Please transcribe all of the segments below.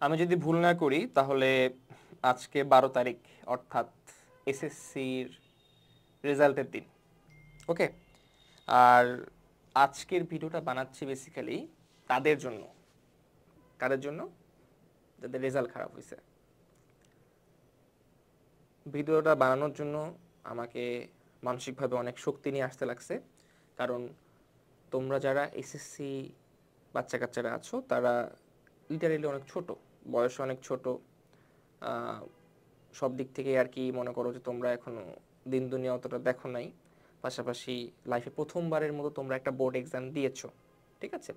আমি যদি ভুল না করি তাহলে আজকে 12 তারিখ, অর্থাৎ এসএসসির রেজাল্টের দিন। ওকে। আর আজকের ভিডিওটা বানাচ্ছি বেসিক্যালি তাদের জন্য, কাদের জন্য, যাদের রেজাল্ট খারাপ হয়েছে। ভিডিওটা বানানোর জন্য আমাকে মানসিকভাবে অনেক শক্তি নিয়ে আসতে লাগছে, কারণ তোমরা যারা এসএসসি বাচ্চা কাচ্চারা আছো তারা লিটারেলি অনেক ছোট, বয়সে অনেক ছোট। আহ, সব দিক থেকে আর কি মনে করো যে তোমরা এখনো দিন দুনিয়া অতটা দেখো নাই, পাশাপাশি লাইফে প্রথমবারের মতো তোমরা একটা বোর্ড এক্সাম দিয়েছো, ঠিক আছে,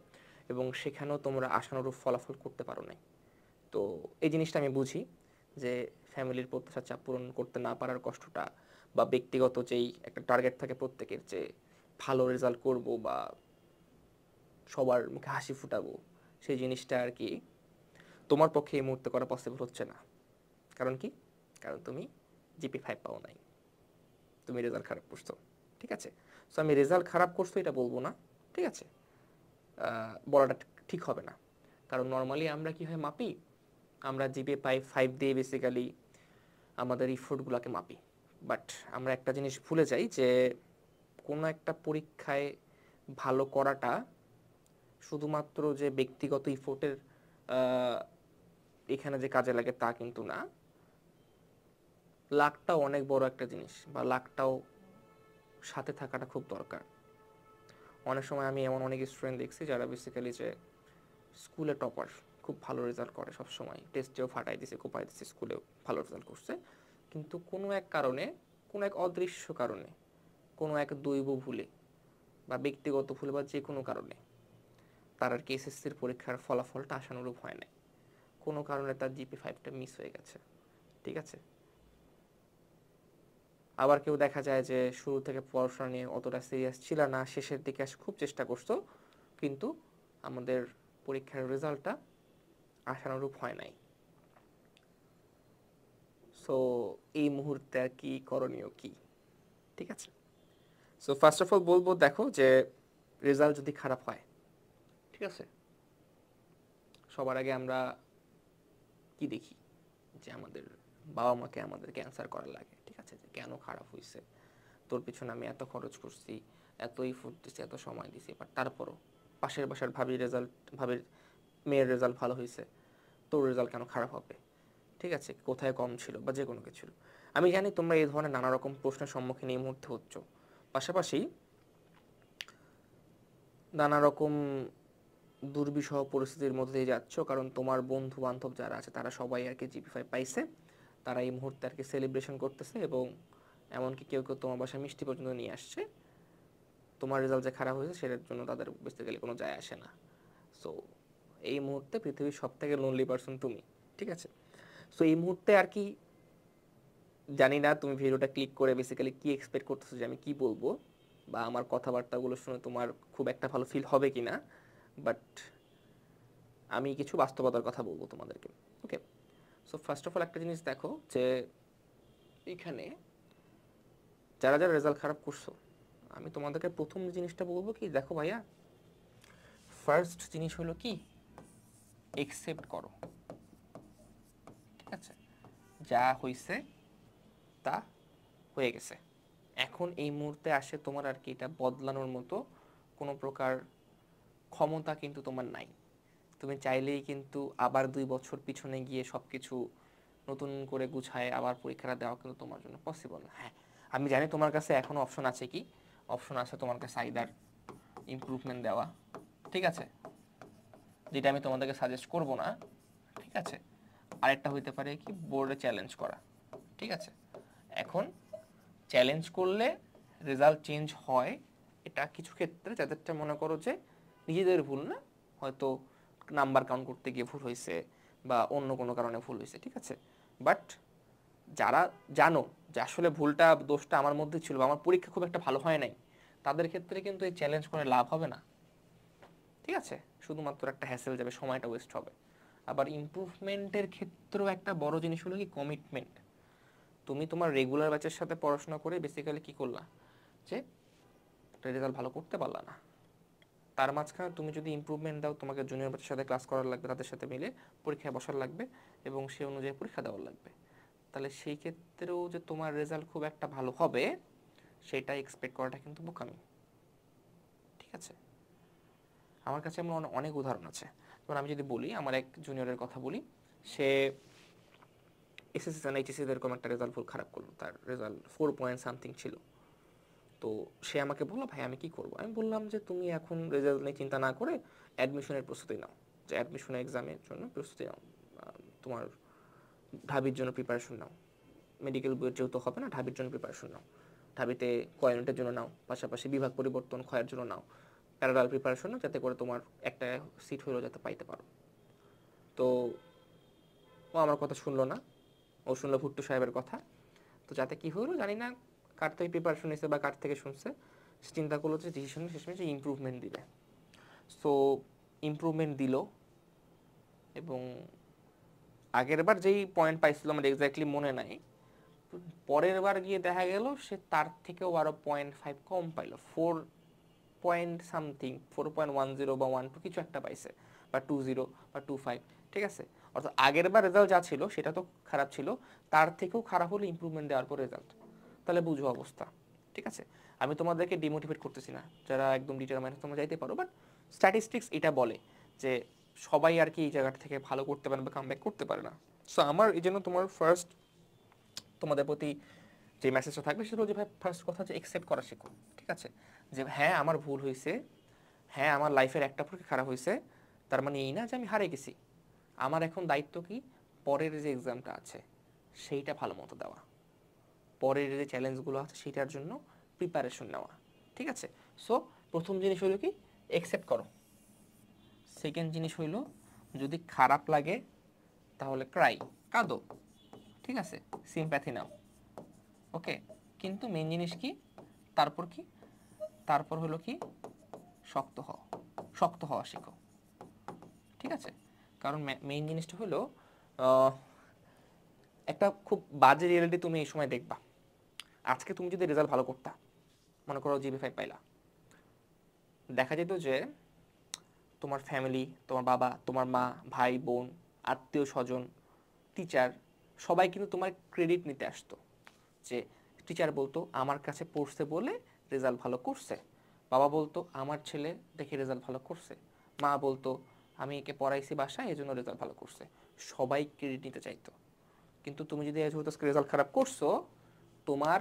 এবং সেখানেও তোমরা আশানুরূপ ফলাফল করতে পারো নাই। তো এই জিনিসটা আমি বুঝি যে ফ্যামিলির প্রত্যাশা চাপ পূরণ করতে না পারার কষ্টটা, বা ব্যক্তিগত যেই একটা টার্গেট থাকে প্রত্যেকের যে ভালো রেজাল্ট করব বা সবার মুখে হাসি ফুটাবো, সেই জিনিসটা আর কি তোমার পক্ষে এই মুহূর্তে করা পসিবল হচ্ছে না। কারণ কি? কারণ তুমি জিপি 5 পাও নাই, তুমি রেজাল্ট খারাপ করছো, ঠিক আছে। সো আমি রেজাল্ট খারাপ করছো এটা বলবো না, ঠিক আছে, বলাটা ঠিক হবে না। কারণ নর্মালি আমরা কি হয় মাপি, আমরা জিপি 5 দিয়ে বেসিক্যালি আমাদের ইফোর্টগুলোকে মাপি। বাট আমরা একটা জিনিস ভুলে যাই যে কোনো একটা পরীক্ষায় ভালো করাটা শুধুমাত্র যে ব্যক্তিগত ইফোর্টের এখানে যে কাজে লাগে তা কিন্তু না। লাকটাও অনেক বড় একটা জিনিস, বা লাকটাও সাথে থাকাটা খুব দরকার। অনেক সময় আমি এমন অনেক স্টুডেন্ট দেখছি যারা বেসিক্যালি যে স্কুলে টপার, খুব ভালো রেজাল্ট করে, সব সময় টেস্টেও ফাটাই দিছে, কোপাই দিছে, স্কুলেও ভালো রেজাল্ট করছে, কিন্তু কোনো এক কারণে, কোনো এক অদৃশ্য কারণে, কোনো এক দৈব ভুলে বা ব্যক্তিগত ভুলে বা যে কোনো কারণে তার আর কি এসএসসির পরীক্ষার ফলাফলটা আশানুরূপ হয় নাই। কোনো কারণে তার জিপি 5টা মিস হয়ে গেছে, ঠিক আছে। আবার কেউ দেখা যায় যে শুরু থেকে পড়াশোনা নিয়ে অতটা সিরিয়াস ছিল না, শেষের দিকে এসে খুব চেষ্টা করতো, কিন্তু আমাদের পরীক্ষার রেজাল্টটা আশানুরূপ হয় নাই। সো এই মুহূর্তে আর কি করণীয় কি, ঠিক আছে। সো ফার্স্ট অফ অল বলবো, দেখো যে রেজাল্ট যদি খারাপ হয়, ঠিক আছে, সবার আগে আমরা কি দেখি, যে আমাদের বাবা মাকে আমাদেরকে অ্যান্সার করা লাগে, ঠিক আছে, যে কেন খারাপ হয়েছে, তোর পিছনে আমি এত খরচ করছি, এত ইফোর্ট দিছি, এত সময় দিছি, বাট তারপরও পাশের বাসার ভাবির মেয়ের রেজাল্ট ভালো হয়েছে, তোর রেজাল্ট কেন খারাপ হবে, ঠিক আছে, কোথায় কম ছিল বা যে কোনো কিছু। আমি জানি তোমরা এই ধরনের নানা রকম প্রশ্নের সম্মুখীন এই মুহূর্তে হচ্ছ, পাশাপাশি নানা রকম দুর্বিষহ পরিস্থিতির মধ্যে দিয়ে যাচ্ছ, কারণ তোমার বন্ধু বান্ধব যারা আছে তারা সবাই আর কি জিপি 5 পাইছে, তারা এই মুহূর্তে আর কি সেলিব্রেশন করতেছে, এবং এমনকি কেউ কেউ তোমার বাসায় মিষ্টি পর্যন্ত নিয়ে আসছে। তোমার রেজাল্ট যে খারাপ হয়েছে সেটার জন্য তাদের বেসিক্যালি কোনো যায় আসে না। সো এই মুহূর্তে পৃথিবীর সব থেকে লোনলি পার্সন তুমি, ঠিক আছে। সো এই মুহূর্তে আর কি জানি না তুমি ভিডিওটা ক্লিক করে বেসিক্যালি কি এক্সপেক্ট করতেছো যে আমি কি বলবো, বা আমার কথাবার্তাগুলো শুনে তোমার খুব একটা ভালো ফিল হবে কি না, বাট আমি কিছু বাস্তবতার কথা বলবো তোমাদেরকে। ওকে। সো ফার্স্ট অফ অল একটা জিনিস দেখো যে এখানে যারা যারা রেজাল্ট খারাপ করছো, আমি তোমাদেরকে প্রথম জিনিসটা বলবো কি, দেখো ভাইয়া, ফার্স্ট জিনিস হলো কি, একসেপ্ট করো, ঠিক আছে, যা হয়েছে তা হয়ে গেছে। এখন এই মুহূর্তে আসে তোমার আর কি এটা বদলানোর মতো কোনো প্রকার ক্ষমতা কিন্তু তোমার নাই। তুমি চাইলেই কিন্তু আবার 2 বছর পিছনে গিয়ে সব কিছু নতুন করে গুছায় আবার পরীক্ষাটা দেওয়া কিন্তু তোমার জন্য পসিবল না। হ্যাঁ, আমি জানি তোমার কাছে এখনও অপশন আছে, কি অপশন আছে তোমার কাছে, আইদার ইমপ্রুভমেন্ট দেওয়া, ঠিক আছে, যেটা আমি তোমাদেরকে সাজেস্ট করব না, ঠিক আছে। আরেকটা হইতে পারে কি, বোর্ডে চ্যালেঞ্জ করা, ঠিক আছে। এখন চ্যালেঞ্জ করলে রেজাল্ট চেঞ্জ হয়, এটা কিছু ক্ষেত্রে যাদেরটা মনে করো যে নিজেদের ভুল না, হয়তো নাম্বার কাউন্ট করতে গিয়ে ভুল হয়েছে বা অন্য কোনো কারণে ভুল হয়েছে, ঠিক আছে। বাট যারা জানো যে আসলে ভুলটা, দোষটা আমার মধ্যে ছিল বা আমার পরীক্ষা খুব একটা ভালো হয় নাই, তাদের ক্ষেত্রে কিন্তু এই চ্যালেঞ্জ করে লাভ হবে না, ঠিক আছে, শুধুমাত্র একটা হ্যাসেল যাবে, সময়টা ওয়েস্ট হবে। আবার ইমপ্রুভমেন্টের ক্ষেত্রেও একটা বড় জিনিস হলো কি, কমিটমেন্ট। তুমি তোমার রেগুলার ব্যাচের সাথে পড়াশোনা করে বেসিক্যালি কি করলা, যে রেজাল্ট ভালো করতে পারলা না, তার মাঝখানে তুমি যদি ইমপ্রুভমেন্ট দাও, তোমাকে জুনিয়র ব্যাচের সাথে ক্লাস করার লাগবে, তাদের সাথে মিলে পরীক্ষায় বসার লাগবে এবং সেই অনুযায়ী পরীক্ষা দেওয়ার লাগবে। তাহলে সেই ক্ষেত্রেও যে তোমার রেজাল্ট খুব একটা ভালো হবে সেটা এক্সপেক্ট করাটা কিন্তু বোকামি। ঠিক আছে, আমার কাছে এমন অনেক উদাহরণ আছে। যেমন আমি যদি বলি, আমার এক জুনিয়রের কথা বলি, সে এসএসসি আর এইচএসসি এরকম একটা রেজাল্ট ফুল খারাপ করলো, তার রেজাল্ট 4 পয়েন্ট সামথিং ছিল। তো সে আমাকে বললো, ভাই আমি কি করবো? আমি বললাম যে তুমি এখন রেজাল্ট নিয়ে চিন্তা না করে অ্যাডমিশনের প্রস্তুতি নাও, যে অ্যাডমিশনের এক্সামের জন্য প্রস্তুতি নাও, তোমার ঢাবির জন্য প্রিপারেশন নাও, মেডিকেল বইয়ের যেহেতু হবে না, ঢাবির জন্য প্রিপারেশন নাও, ঢাবিতে কোয়ালিফাইয়ের জন্য নাও, পাশাপাশি বিভাগ পরিবর্তন ক্ষয়ের জন্য নাও, প্যারালাল প্রিপারেশন নাও, যাতে করে তোমার একটা সিট হলেও যাতে পাইতে পারো। তো ও আমার কথা শুনলো না, ও শুনলো ভুট্টো সাহেবের কথা। তো যাতে কি হলো জানি না, কার থেকে প্রিপারেশন নিচ্ছে বা কার থেকে শুনছে, সে চিন্তা করলো যে ডিসিশন শেষমেশ যে ইমপ্রুভমেন্ট দিবে। সো ইমপ্রুভমেন্ট দিল এবং আগের বার যেই পয়েন্ট পাইছিল আমার এক্স্যাক্টলি মনে নাই, পরের বার গিয়ে দেখা গেল সে তার থেকেও আরো 0.5 কম পাইলো, 4 পয়েন্ট সামথিং, 4.10 বা 12 কিছু একটা পাইছে, বা 20 বা 25। ঠিক আছে, অর্থাৎ আগের বার রেজাল্ট যা ছিল সেটা তো খারাপ ছিল, তার থেকেও খারাপ হলো ইমপ্রুভমেন্ট দেওয়ার পর রেজাল্ট। তাহলে বুঝো অবস্থা। ঠিক আছে, আমি তোমাদেরকে ডিমোটিভেট করতেছি না, যারা একদম ডিটারমাইন্ড তোমরা যাইতে পারো, বাট স্ট্যাটিস্টিক্স এটা বলে যে সবাই আর কি এই জায়গাটা থেকে ভালো করতে পারে বা কামব্যাক করতে পারে না। সো আমার এই জন্য তোমার ফার্স্ট তোমাদের প্রতি যে মেসেজটা থাকবে সেটা হচ্ছে, ভাই ফার্স্ট কথা যে অ্যাকসেপ্ট করা শেখো। ঠিক আছে, যে হ্যাঁ আমার ভুল হয়েছে, হ্যাঁ আমার লাইফের একটা পরীক্ষা খারাপ হয়েছে, তার মানে এই না যে আমি হারে গেছি। আমার এখন দায়িত্ব কি, পরের যে এক্সামটা আছে সেইটা ভালো মতো দেওয়া, পরের যে চ্যালেঞ্জগুলো আছে সেটার জন্য প্রিপারেশন নেওয়া। ঠিক আছে, সো প্রথম জিনিস হলো কি, অ্যাকসেপ্ট করো। সেকেন্ড জিনিস হইল, যদি খারাপ লাগে তাহলে ক্রাই, কাঁদো। ঠিক আছে, সিম্প্যাথি নাও। ওকে, কিন্তু মেন জিনিস কি, তারপর কি, তারপর হলো কি, শক্ত হও, শক্ত হওয়া শেখো। ঠিক আছে, কারণ মেইন জিনিসটা হলো একটা খুব বাজে রিয়েলিটি তুমি এই সময় দেখবা। আজকে তুমি যদি রেজাল্ট ভালো করতা, মনে করো জিবি 5 পাইলা, দেখা যেত যে তোমার ফ্যামিলি, তোমার বাবা, তোমার মা, ভাই বোন, আত্মীয় স্বজন, টিচার, সবাই কিন্তু তোমার ক্রেডিট নিতে আসতো। যে টিচার বলতো আমার কাছে পড়ছে বলে রেজাল্ট ভালো করছে, বাবা বলতো আমার ছেলে দেখে রেজাল্ট ভালো করছে, মা বলতো আমি একে পড়াইছি বাসায় এই জন্য রেজাল্ট ভালো করছে, সবাই ক্রেডিট নিতে চাইতো। কিন্তু তুমি যদি যেহেতু রেজাল্ট খারাপ করছো, তোমার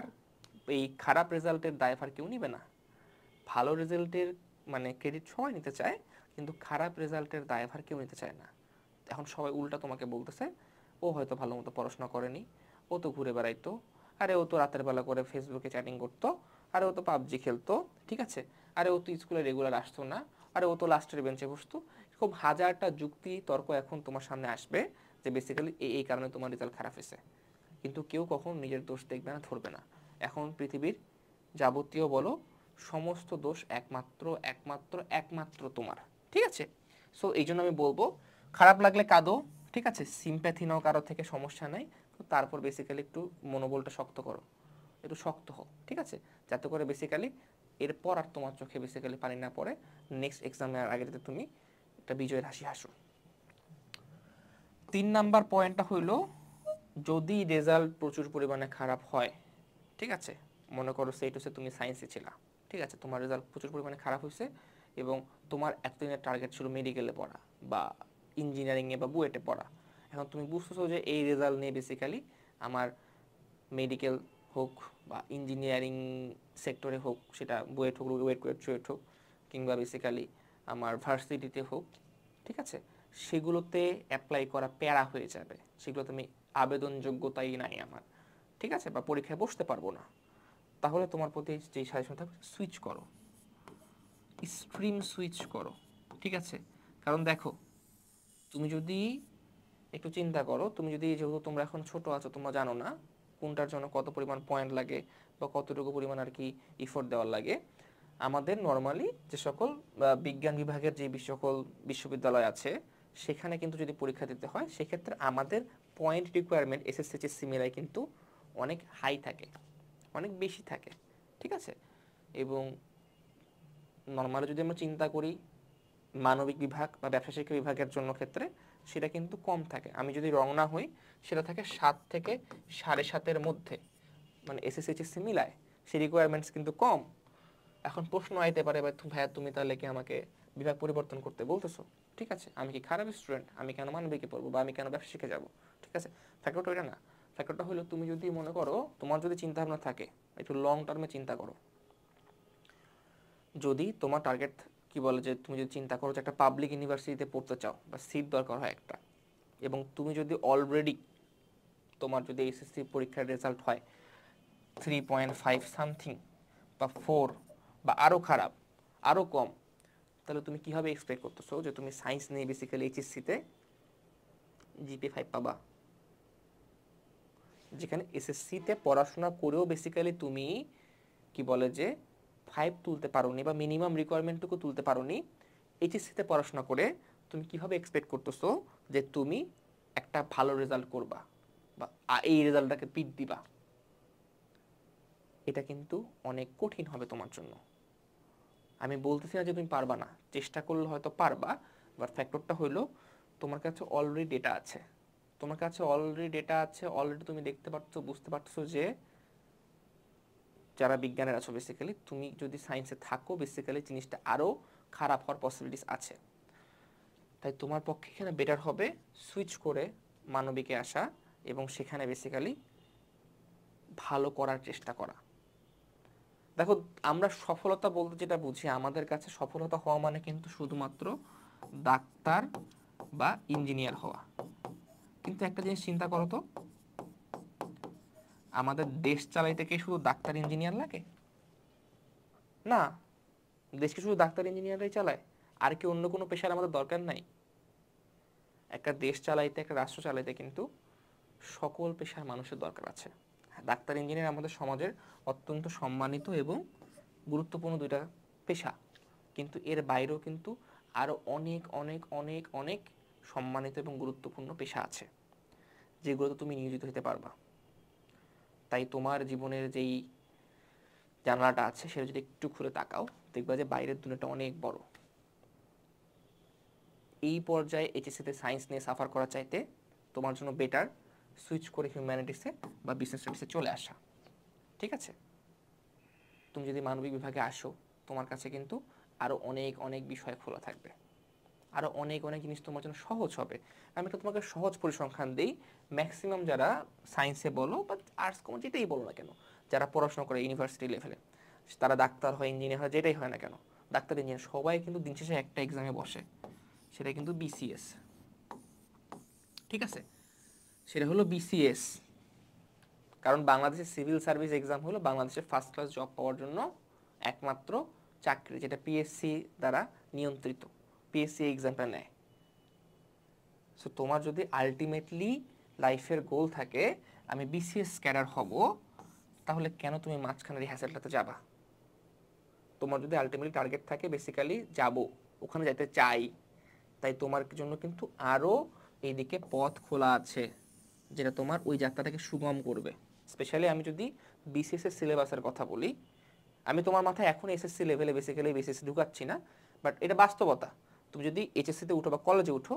এই খারাপ রেজাল্টের দায়ভার কেউ নিবে না। ভালো রেজাল্টের মানে ক্রেডিট সবাই নিতে চায়, কিন্তু খারাপ রেজাল্টের দায়ভার কেউ নিতে চায় না। এখন সবাই উল্টা তোমাকে বলতেছে, ও হয়তো ভালো মতো পড়াশোনা করেনি, ও তো ঘুরে বেড়াইতো, আরে ও তো রাতের বেলা করে ফেসবুকে চ্যাটিং করতো, আরে ও তো পাবজি খেলতো। ঠিক আছে, আরে ও তো স্কুলে রেগুলার আসতো না, আরে ও তো লাস্টের বেঞ্চে বসতো। খুব হাজারটা যুক্তি তর্ক এখন তোমার সামনে আসবে যে বেসিক্যালি এই কারণে তোমার রেজাল্ট খারাপ হয়েছে, কিন্তু কেউ কখন নিজের দোষ দেখবে না, ধরবে না। এখন পৃথিবীর যাবতীয় বলো সমস্ত দোষ একমাত্র একমাত্র একমাত্র তোমার। ঠিক আছে, সো এই জন্য আমি বলবো, খারাপ লাগলে কাঁদো। ঠিক আছে, সিম্প্যাথি নাও কারো থেকে, সমস্যা নাই। তো তারপর বেসিক্যালি একটু মনোবলটা শক্ত করো, একটু শক্ত হও। ঠিক আছে, যাতে করে বেসিক্যালি এরপর আর তোমার চোখে বেসিক্যালি পানি না পড়ে, নেক্সট এক্সামের আগে যাতে তুমি একটা বিজয়ের হাসি হাসো। 3 নাম্বার পয়েন্টটা হইলো, যদি রেজাল্ট প্রচুর পরিমাণে খারাপ হয়, ঠিক আছে, মনে করো সেইটুসে তুমি সায়েন্সে ছিলা, ঠিক আছে, তোমার রেজাল্ট প্রচুর পরিমাণে খারাপ হয়েছে এবং তোমার এতদিনের টার্গেট ছিল মেডিকেলে পড়া বা ইঞ্জিনিয়ারিংয়ে বা বুয়েটে পড়া। এখন তুমি বুঝতেছো যে এই রেজাল্ট নিয়ে বেসিক্যালি আমার মেডিকেল হোক বা ইঞ্জিনিয়ারিং সেক্টরে হোক, সেটা বুয়েট হোক, চুয়েট হোক, কিংবা বেসিক্যালি আমার ভার্সিটিতে হোক, ঠিক আছে, সেগুলোতে অ্যাপ্লাই করা প্যারা হয়ে যাবে, সেগুলোতে আমি আবেদন যোগ্যতাই নাই আমার। ঠিক আছে, বা পরীক্ষায় বসতে পারবো না। তাহলে তোমার প্রতি যেই সাজেশন থাকবে, সুইচ করো, স্ট্রিম সুইচ করো। ঠিক আছে, কারণ দেখো, তুমি যদি একটু চিন্তা করো, তুমি যদি যেহেতু তোমরা এখন ছোট আছো, তোমরা জানো না কোনটার জন্য কত পরিমাণ পয়েন্ট লাগে বা কতটুকু পরিমাণ আর কি ইফোর্ট দেওয়ার লাগে। আমাদের নর্মালি যে সকল বিজ্ঞান বিভাগের যে সকল বিশ্ববিদ্যালয় আছে, সেখানে কিন্তু যদি পরীক্ষা দিতে হয়, সেক্ষেত্রে আমাদের পয়েন্ট রিকোয়ারমেন্ট এসএসসি মিলায় কিন্তু অনেক হাই থাকে, অনেক বেশি থাকে। ঠিক আছে, এবং নর্মালি যদি আমরা চিন্তা করি মানবিক বিভাগ বা ব্যবসা শিক্ষা বিভাগের জন্য ক্ষেত্রে সেটা কিন্তু কম থাকে। আমি যদি রং না হই সেটা থাকে 7 থেকে 7.5-এর মধ্যে, মানে এসএসসি এইচএসসি মিলায় সেই রিকোয়ারমেন্টস কিন্তু কম। এখন প্রশ্ন আইতে পারে ভাইয়া তুমি তাহলে কি আমাকে বিভাগ পরিবর্তন করতে বলতেছো? ঠিক আছে, আমি কি খারাপ স্টুডেন্ট? আমি কেন মানবিকে পড়বো বা আমি কেন ব্যবসা শিখে যাবো? ঠিক আছে, ফ্যাক্টরটা ওইটা না। ফ্যাক্টরটা হলো তুমি যদি মনে করো, তোমার যদি চিন্তা ভাবনা থাকে একটু লং টার্মে চিন্তা করো, যদি তোমার টার্গেট কি বলে যে তুমি যদি চিন্তা করো যে একটা পাবলিক ইউনিভার্সিটিতে পড়তে চাও বা সিট দরকার হয় একটা, এবং তুমি যদি অলরেডি তোমার যদি এসএসসি পরীক্ষার রেজাল্ট হয় 3.5 সামথিং বা 4 বা আরও খারাপ, আরও কম, তাহলে তুমি কীভাবে এক্সপেক্ট করতেছো যে তুমি সায়েন্স নিয়ে বেসিক্যালি এইচএসসিতে জিপি 5 পাবা, যেখানে এসএসসিতে পড়াশোনা করেও বেসিক্যালি তুমি কি বলে যে 5 তুলতে পারোনি বা মিনিমাম রিকোয়ারমেন্টটুকু তুলতে পারোনি। এইচএসসিতে পড়াশোনা করে তুমি কিভাবে এক্সপেক্ট করতেছো যে তুমি একটা ভালো রেজাল্ট করবা বা এই রেজাল্টটাকে পিট দিবা? এটা কিন্তু অনেক কঠিন হবে তোমার জন্য। আমি বলতেছি না যে তুমি পারবা না, চেষ্টা করলে হয়তো পারবা, বাট ফ্যাক্টরটা হলো তোমার কাছে অলরেডি ডেটা আছে। তোমার কাছে অলরেডি ডেটা আছে, অলরেডি তুমি দেখতে পাচ্ছ, বুঝতে পারছো যে যারা বিজ্ঞানের আছো বেসিক্যালি তুমি যদি সায়েন্সে থাকো বেসিক্যালি জিনিসটা আরও খারাপ হওয়ার পসিবিলিটিস আছে। তাই তোমার পক্ষে এখানে বেটার হবে সুইচ করে মানবিকে আসা এবং সেখানে বেসিক্যালি ভালো করার চেষ্টা করা। দেখো, আমরা সফলতা বলতে যেটা বুঝি, আমাদের কাছে সফলতা হওয়া মানে কিন্তু শুধুমাত্র ডাক্তার বা ইঞ্জিনিয়ার হওয়া। কিন্তু একটা জিনিস চিন্তা করো তো, আমাদের দেশ চালাইতে কি শুধু ডাক্তার ইঞ্জিনিয়ার লাগে? না, দেশকে শুধু ডাক্তার ইঞ্জিনিয়াররাই চালায়? আর কি অন্য কোনো পেশার আমাদের দরকার নাই? একটা দেশ চালাইতে, একটা রাষ্ট্র চালাইতে কিন্তু সকল পেশার মানুষের দরকার আছে। ডাক্তার ইঞ্জিনিয়ার আমাদের সমাজের অত্যন্ত সম্মানিত এবং গুরুত্বপূর্ণ দুইটা পেশা, কিন্তু এর বাইরেও কিন্তু আরও অনেক অনেক অনেক অনেক সম্মানিত এবং গুরুত্বপূর্ণ পেশা আছে যেগুলোতে তুমি নিয়োজিত হতে পারবা। তাই তোমার জীবনের যেই জানালাটা আছে সেটা যদি একটু খুলে তাকাও, দেখবা যে বাইরের দুনিয়াটা অনেক বড়। এই পর্যায়ে এইচএসসিতে সায়েন্স নিয়ে সাফার করার চাইতে তোমার জন্য বেটার সুইচ করে হিউম্যানিটিসে বা বিজনেস স্টাডিসে চলে আসা। ঠিক আছে, তুমি যদি মানবিক বিভাগে আসো তোমার কাছে কিন্তু আরও অনেক অনেক বিষয় খোলা থাকবে, আরও অনেক অনেক জিনিস তোমার জন্য সহজ হবে। আমি একটা তোমাকে সহজ পরিসংখ্যান দিই, ম্যাক্সিমাম যারা সায়েন্সে বলো বা আর্টস কমার্স যেটাই বলো না কেন, যারা পড়াশোনা করে ইউনিভার্সিটি লেভেলে, তারা ডাক্তার হয়, ইঞ্জিনিয়ার হয়, যেটাই হয় না কেন, ডাক্তার ইঞ্জিনিয়ার সবাই কিন্তু দিন শেষে একটা এক্সামে বসে, সেটা কিন্তু বিসিএস। ঠিক আছে, সেটা হলো বিসিএস। কারণ বাংলাদেশের সিভিল সার্ভিস এক্সাম হলো বাংলাদেশের ফার্স্ট ক্লাস জব পাওয়ার জন্য একমাত্র চাকরি, যেটা পিএসসি দ্বারা নিয়ন্ত্রিত, পিএসসি এক্সামটা নেয়। সো তোমার যদি আলটিমেটলি লাইফের গোল থাকে আমি বিসিএস ক্যাডার হব, তাহলে কেন তুমি মাঝখানের এই হ্যাসেলটাতে যাবা? তোমার যদি আলটিমেটলি টার্গেট থাকে বেসিক্যালি যাব, ওখানে যেতে চাই, তাই তোমার জন্য কিন্তু আরও এইদিকে পথ খোলা আছে যেটা তোমার ওই যাত্রাটাকে সুগম করবে। স্পেশালি আমি যদি বিসিএস এর সিলেবাসের কথা বলি, আমি তোমার মাথায় এখন এসএসসি লেভেলে বেসিক্যালি বিসিএস ঢুকাচ্ছি না, বাট এটা বাস্তবতা। তুমি যদি এইচএসসিতে উঠো বা কলেজে উঠো,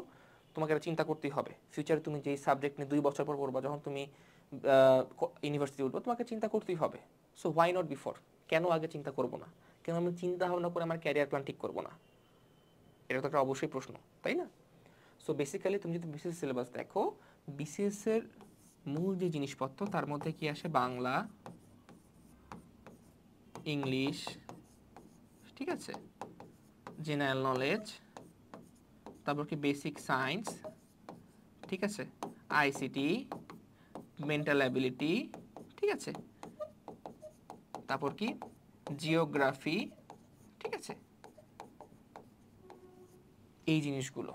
তোমাকে এটা চিন্তা করতেই হবে ফিউচারে তুমি যেই সাবজেক্ট নিয়ে 2 বছর পর পড়বা, যখন তুমি ইউনিভার্সিটি উঠবো তোমাকে চিন্তা করতেই হবে। So why not before? কেন আগে চিন্তা করবো না? কেন আমি চিন্তা ভাবনা করে আমার ক্যারিয়ার প্ল্যান ঠিক করবো না? এটা তো একটা অবশ্যই প্রশ্ন, তাই না? সো বেসিক্যালি তুমি যদি বিসিএস সিলেবাস দেখো, বিসিএস এর মূল যে জিনিসপত্র তার মধ্যে কি আসে? বাংলা, ইংলিশ, ঠিক আছে, জেনারেল নলেজ, তারপর কি বেসিক সায়েন্স, ঠিক আছে, আইসিটি, মেন্টাল অ্যাবিলিটি, ঠিক আছে, তারপর কি জিওগ্রাফি, ঠিক আছে, এই জিনিসগুলো।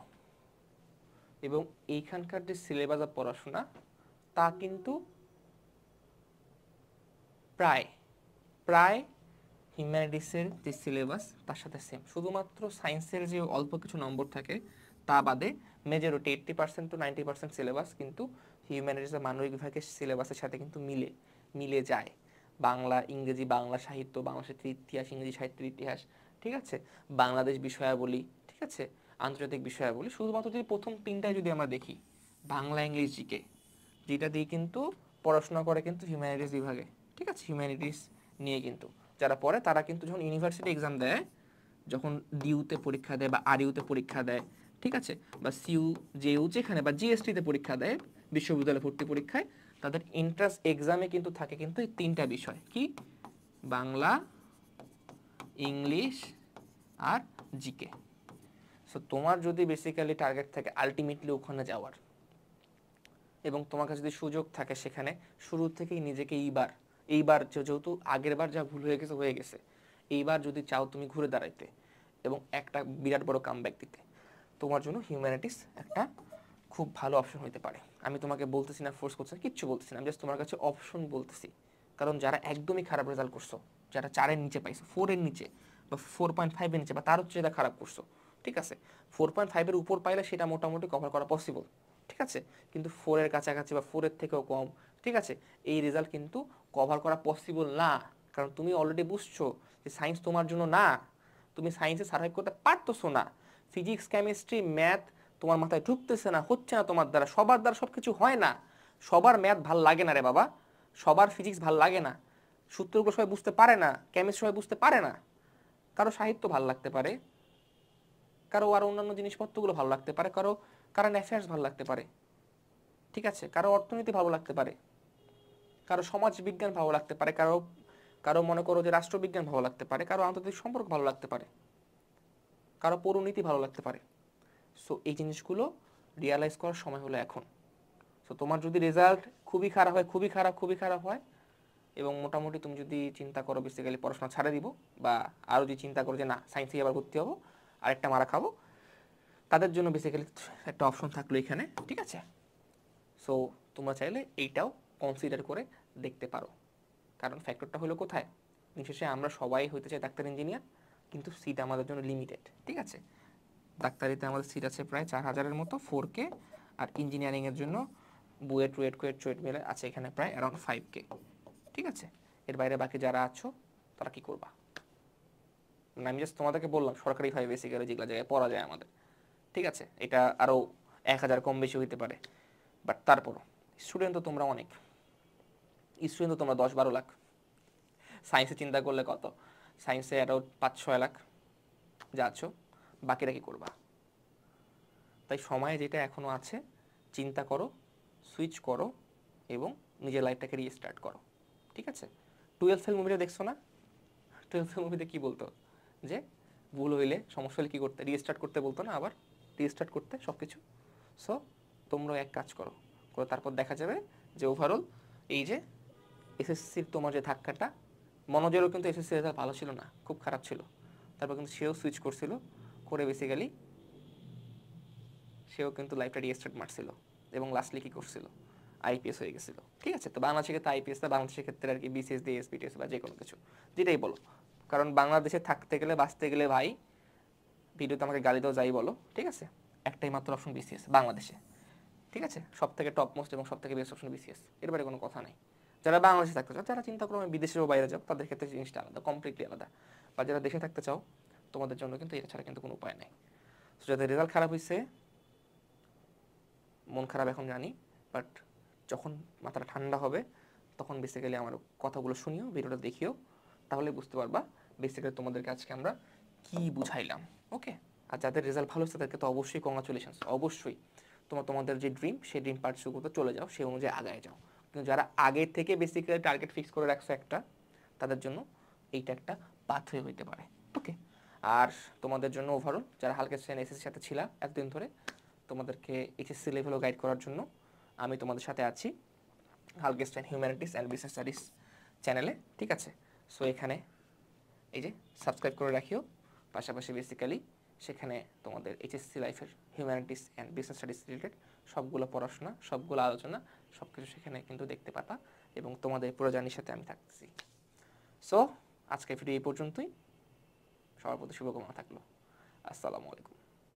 এবং এইখানকার যে সিলেবাস অফ পড়াশোনা তা কিন্তু প্রায় প্রায় হিউম্যানিটিসের যে সিলেবাস তার সাথে সেম, শুধুমাত্র সায়েন্সের যে অল্প কিছু নম্বর থাকে তা বাদে মেজরিটি 80% টু 90% সিলেবাস কিন্তু হিউম্যানিটিসের মানবিক বিভাগের সিলেবাসের সাথে কিন্তু মিলে যায়। বাংলা, ইংরেজি, বাংলা সাহিত্য, বাংলা সাহিত্যের ইতিহাস, ইংরেজি সাহিত্যের ইতিহাস, ঠিক আছে, বাংলাদেশ বিষয়াবলী, ঠিক ঠিক আছে, আন্তর্জাতিক বিষয়াবলী শুধুমাত্র যদি প্রথম তিনটায় যদি আমরা দেখি, বাংলা, ইংলিশ, জিকে, যেটা দিয়ে কিন্তু পড়াশোনা করে কিন্তু হিউম্যানিটিস বিভাগে, ঠিক আছে, হিউম্যানিটিস নিয়ে কিন্তু যারা পড়ে তারা কিন্তু যখন ইউনিভার্সিটি এক্সাম দেয়, যখন ডিউতে পরীক্ষা দেয় বা আরইউতে পরীক্ষা দেয়, ঠিক আছে, বা সিইউ জেইউ যেখানে বা জিএসটিতে পরীক্ষা দেয় বিশ্ববিদ্যালয় ভর্তি পরীক্ষায়, তাদের এন্ট্রান্স এক্সামে কিন্তু থাকে কিন্তু এই তিনটা বিষয়, কি, বাংলা, ইংলিশ আর জিকে। সো তোমার যদি বেসিক্যালি টার্গেট থাকে আলটিমেটলি ওখানে যাওয়ার, এবং তোমার কাছে যদি সুযোগ থাকে সেখানে শুরু থেকেই নিজেকে এইবার যেহেতু আগের বার যা ভুল হয়ে গেছে, এইবার যদি চাও তুমি ঘুরে দাঁড়াইতে এবং একটা বিরাট বড় কামব্যাক দিতে, তোমার জন্য হিউম্যানিটিস একটা খুব ভালো অপশন হতে পারে। আমি তোমাকে বলতেছি না, ফোর্স করছি না, কিচ্ছু বলতেছি না, আমি জাস্ট তোমার কাছে অপশন বলতেছি। কারণ যারা একদমই খারাপ রেজাল্ট করছো, যারা 4-এর নিচে পাইছো, 4-এর নিচে বা 4.5-এর নিচে বা তার হচ্ছে যেটা খারাপ করছো, ঠিক আছে, 4.5-এর উপর পাইলে সেটা মোটামুটি কভার করা পসিবল, ঠিক আছে, কিন্তু 4-এর কাছাকাছি বা 4-এর থেকেও কম, ঠিক আছে, এই রেজাল্ট কিন্তু কভার করা পসিবল না। কারণ তুমি অলরেডি বুঝছো যে সায়েন্স তোমার জন্য না, তুমি সায়েন্সে সার্ভাইভ করতে পারতেছো না, ফিজিক্স, কেমিস্ট্রি, ম্যাথ তোমার মাথায় ঢুকতেছে না, হচ্ছে না তোমার দ্বারা, সবার দ্বারা সব কিছু হয় না, সবার ম্যাথ ভাল লাগে না রে বাবা, সবার ফিজিক্স ভাল লাগে না, সূত্রগুলো সবাই বুঝতে পারে না, কেমিস্ট্রি সবাই বুঝতে পারে না, কারো সাহিত্য ভাল লাগতে পারে, কারো আর অন্যান্য জিনিসপত্রগুলো ভালো লাগতে পারে, কারো কারেন্ট অ্যাফেয়ার্স ভালো লাগতে পারে, ঠিক আছে, কারো অর্থনীতি ভালো লাগতে পারে, কারো সমাজ বিজ্ঞান ভালো লাগতে পারে, কারো কারো মনে করো যে রাষ্ট্রবিজ্ঞান ভালো লাগতে পারে, কারো আন্তর্জাতিক সম্পর্ক ভালো লাগতে পারে, কারো পৌরনীতি ভালো লাগতে পারে। সো এই জিনিসগুলো রিয়ালাইজ করার সময় হলো এখন। সো তোমার যদি রেজাল্ট খুবই খারাপ হয় এবং মোটামুটি তুমি যদি চিন্তা করো বেসিক্যালি পড়াশোনা ছাড়ে দিব, বা আরও যদি চিন্তা করো যে না সায়েন্সে আবার ভর্তি হবো, আরেকটা মারা খাবো, তাদের জন্য বেসিক্যালি একটা অপশন থাকলো এখানে, ঠিক আছে। সো তোমরা চাইলে এইটাও কনসিডার করে দেখতে পারো। কারণ ফ্যাক্টরটা হলো কোথায়, বিশেষে আমরা সবাই হইতে চাই ডাক্তার, ইঞ্জিনিয়ার, কিন্তু সিট আমাদের জন্য লিমিটেড, ঠিক আছে। ডাক্তারিতে আমাদের সিট আছে প্রায় 4000-এর মতো 4K, আর ইঞ্জিনিয়ারিংয়ের জন্য বুয়েট, চুয়েট মিলে আছে এখানে প্রায় অ্যারাউন্ড 5K, ঠিক আছে। এর বাইরে বাকি যারা আছো তারা কি করবা, মানে আমি জাস্ট তোমাদেরকে বললাম সরকারিভাবে বেসিক্যালি যেগুলো জায়গায় পড়া যায় আমাদের, ঠিক আছে, এটা আরও 1000 কম বেশি হইতে পারে, বাট তারপরও স্টুডেন্ট তো তোমরা অনেক, স্টুডেন্ট তো তোমরা 10-12 লাখ, সায়েন্সে চিন্তা করলে কত, সায়েন্সে অ্যারাউন্ড 5-6 লাখ যাচ্ছ, বাকিরা কি করবা। তাই সময় যেটা এখনও আছে চিন্তা করো, সুইচ করো এবং নিজের লাইফটাকে রিস্টার্ট করো, ঠিক আছে। 12 ফেল মুভিটা দেখছো না, 12 ফেল মুভিতে কী বলতো যে ভুল হইলে, সমস্যা হলে কী করতে, রিস্টার্ট করতে বলতো না, আবার রিস্টার্ট করতে সব কিছু। সো তোমরাও এক কাজ করো, তারপর দেখা যাবে যে ওভারঅল এই যে এসএসসির তোমার যে ধাক্কাটা, মনোজেরও কিন্তু এসএসসি রেজাল্ট ভালো ছিল না, খুব খারাপ ছিল, তারপর কিন্তু সেও সুইচ করছিল, করে বেসিক্যালি সেও কিন্তু লাইফটা রিস্টার্ট মারছিল এবং লাস্টলি কী করছিল, আইপিএস হয়ে গেছিলো, ঠিক আছে। তো বাংলাদেশের ক্ষেত্রে আইপিএস, বাংলাদেশের ক্ষেত্রে আর কি বিসিএস, ডিএসপিটিএস বা যে কোনো কিছু যেটাই বলো, কারণ বাংলাদেশে থাকতে গেলে, বাঁচতে গেলে ভাই, ভিডিওতে আমাকে গালি দাও যাই বলো, ঠিক আছে, একটাই মাত্র অপশন বিসিএস বাংলাদেশে, ঠিক আছে, সব থেকে টপ মোস্ট এবং সব থেকে বেস্ট অপশন বিসিএস, এর বাইরে কোনো কথা নেই। যারা বাংলাদেশে থাকতে চাও, যারা চিন্তা করো আমি বিদেশেও বাইরে যাও, তাদের ক্ষেত্রে জিনিসটা আলাদা, কমপ্লিটলি আলাদা। বা যারা দেশে থাকতে চাও, তোমাদের জন্য কিন্তু এটা ছাড়া কিন্তু কোনো উপায় নেই। তো যাদের রেজাল্ট খারাপ হয়েছে, মন খারাপ এখন জানি, বাট যখন মাথাটা ঠান্ডা হবে তখন বেসিক্যালি আমার কথাগুলো শুনিও, ভিডিওটা দেখিও, তাহলে বুঝতে পারবা বেসিক্যালি তোমাদেরকে আজকে আমরা কি বুঝাইলাম, ওকে। আর যাদের রেজাল্ট ভালো হচ্ছে তাদেরকে তো অবশ্যই কংগ্রাচুলেশনস, অবশ্যই তোমাদের যে ড্রিম, সেই ড্রিম পার্সু করতে চলে যাও, সেই অনুযায়ী আগায় যাও। কিন্তু যারা আগে থেকে বেসিক্যালি টার্গেট ফিক্স করে রাখছো একটা, তাদের জন্য এইটা একটা পাথওয়ে হইতে পারে, ওকে। আর তোমাদের জন্য ওভারঅল যারা হালকা স্ট্যান্ড এসএসসির সাথে ছিলা এতদিন ধরে, তোমাদেরকে এইচএসসি লেভেলও গাইড করার জন্য আমি তোমাদের সাথে আছি হালকেস্টাইন হিউম্যানিটিস অ্যান্ড বিজনেস স্টাডিজ চ্যানেলে, ঠিক আছে। সো এখানে এই যে সাবস্ক্রাইব করে রাখিও, পাশাপাশি বেসিক্যালি সেখানে তোমাদের এইচএসসি লাইফের humanities and business studies related সবগুলো পড়াশোনা, সবগুলো আলোচনা, সব কিছু সেখানে কিন্তু দেখতে পারবা এবং তোমাদের পুরো জার্নির সাথে আমি থাকতেছি। সো আজকের ভিডিও এই পর্যন্তই, সবার প্রতি শুভকামনা থাকলো। আসসালামু আলাইকুম।